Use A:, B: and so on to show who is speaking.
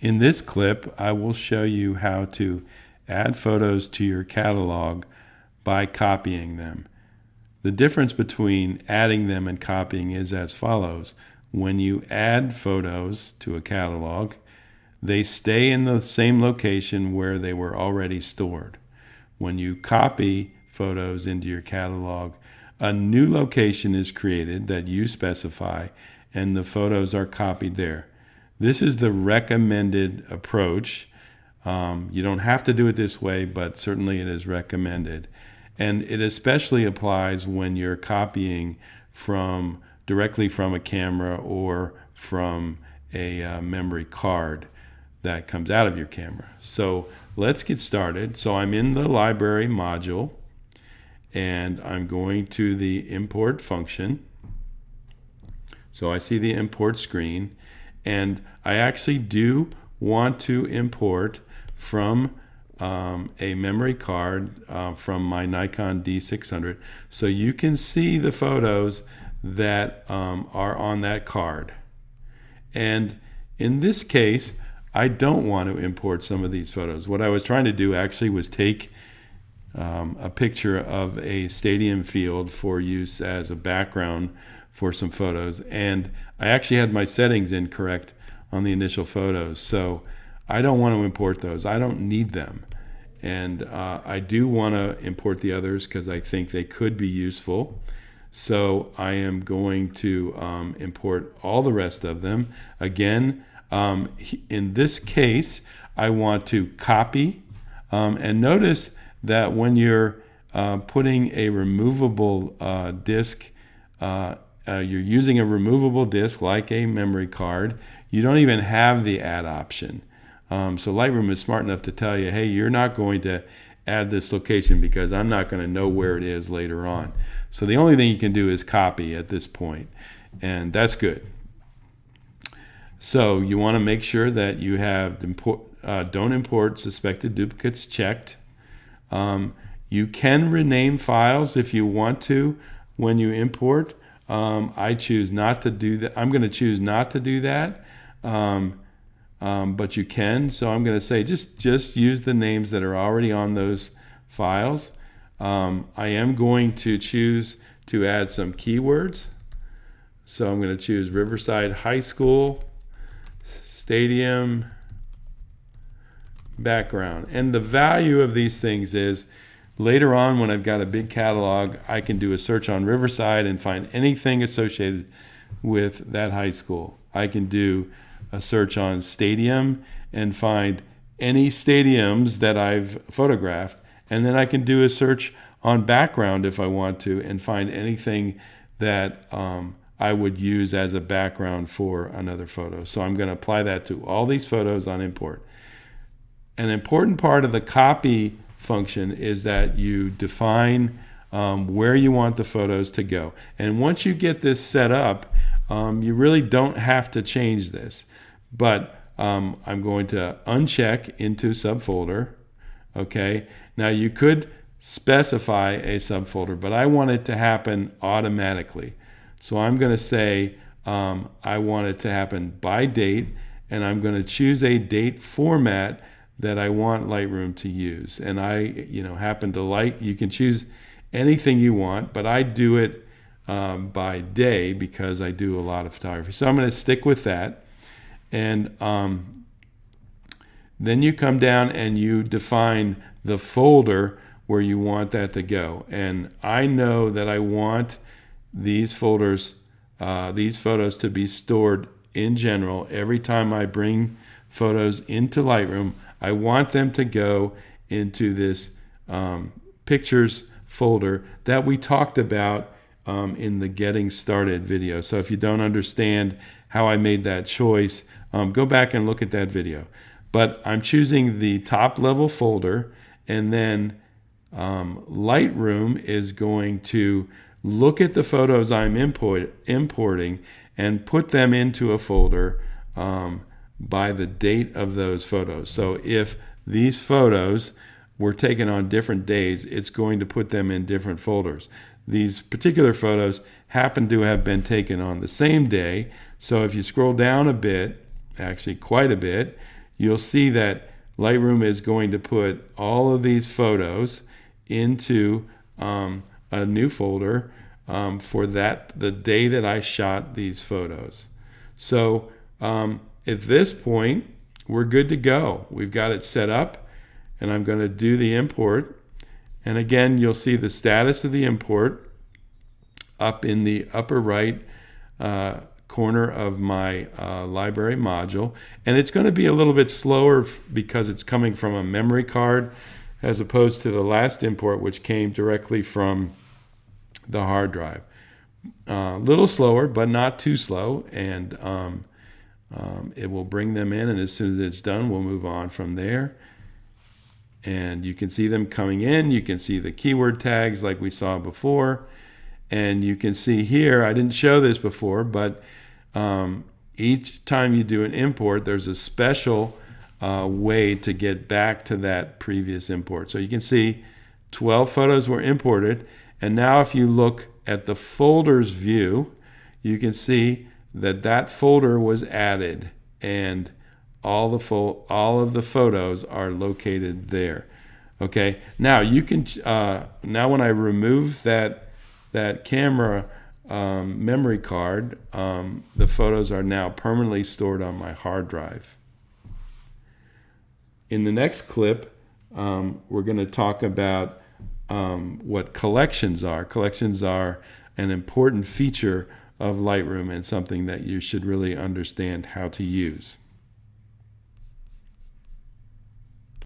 A: In this clip, I will show you how to add photos to your catalog by copying them. The difference between adding them and copying is as follows. When you add photos to a catalog, they stay in the same location where they were already stored. When you copy photos into your catalog, a new location is created that you specify, and the photos are copied there. This is the recommended approach. You don't have to do it this way, but certainly it is recommended. And it especially applies when you're copying directly from a camera or from a memory card that comes out of your camera. So let's get started. So I'm in the library module, and I'm going to the import function. So I see the import screen, and I actually do want to import from a memory card from my Nikon D600, so you can see the photos that are on that card. And in this case, I don't want to import some of these photos. What I was trying to do actually was take a picture of a stadium field for use as a background for some photos, and I actually had my settings incorrect on the initial photos, so I don't want to import those. I don't need them. And I do want to import the others because I think they could be useful. So I am going to import all the rest of them. Again, in this case, I want to copy. And notice that when you're putting a removable disk, you're using a removable disk like a memory card, you don't even have the add option. So Lightroom is smart enough to tell you, hey, you're not going to add this location because I'm not going to know where it is later on. So the only thing you can do is copy at this point, and that's good. So you want to make sure that you have don't import suspected duplicates checked. You can rename files if you want to when you import. I choose not to do that. I'm going to choose not to do that. But you can. So I'm going to say just use the names that are already on those files. I am going to choose to add some keywords. So I'm going to choose Riverside High School Stadium background. And the value of these things is later on when I've got a big catalog, I can do a search on Riverside and find anything associated with that high school. I can do a search on stadium and find any stadiums that I've photographed, and then I can do a search on background if I want to and find anything that I would use as a background for another photo. So I'm going to apply that to all these photos on import. An important part of the copy function is that you define where you want the photos to go. And once you get this set up, you really don't have to change this. But I'm going to uncheck into subfolder. Okay. Now you could specify a subfolder, but I want it to happen automatically. So I'm going to say I want it to happen by date, and I'm going to choose a date format that I want Lightroom to use. And I, happen to like. You can choose anything you want, but I do it by day because I do a lot of photography. So I'm going to stick with that. And then you come down and you define the folder where you want that to go. And I know that I want these folders, these photos to be stored in general. Every time I bring photos into Lightroom, I want them to go into this pictures folder that we talked about in the Getting Started video. So if you don't understand how I made that choice, go back and look at that video. But I'm choosing the top level folder, and then Lightroom is going to look at the photos I'm importing and put them into a folder by the date of those photos. So if these photos were taken on different days, it's going to put them in different folders. These particular photos happen to have been taken on the same day. So if you scroll down a bit, actually quite a bit, you'll see that Lightroom is going to put all of these photos into a new folder for the day that I shot these photos. So at this point, we're good to go. We've got it set up, and I'm going to do the import. And again, you'll see the status of the import up in the upper right corner of my library module. And it's going to be a little bit slower because it's coming from a memory card as opposed to the last import, which came directly from the hard drive. A little slower, but not too slow. And it will bring them in, and as soon as it's done, we'll move on from there. And you can see them coming in. You can see the keyword tags like we saw before. And you can see here, I didn't show this before, but each time you do an import, there's a special way to get back to that previous import. So you can see 12 photos were imported. And now if you look at the folders view, you can see that that folder was added, and all of the photos are located there. Okay, now you can now when I remove that camera memory card, the photos are now permanently stored on my hard drive. In the next clip, we're going to talk about what collections are. Collections are an important feature of Lightroom and something that you should really understand how to use.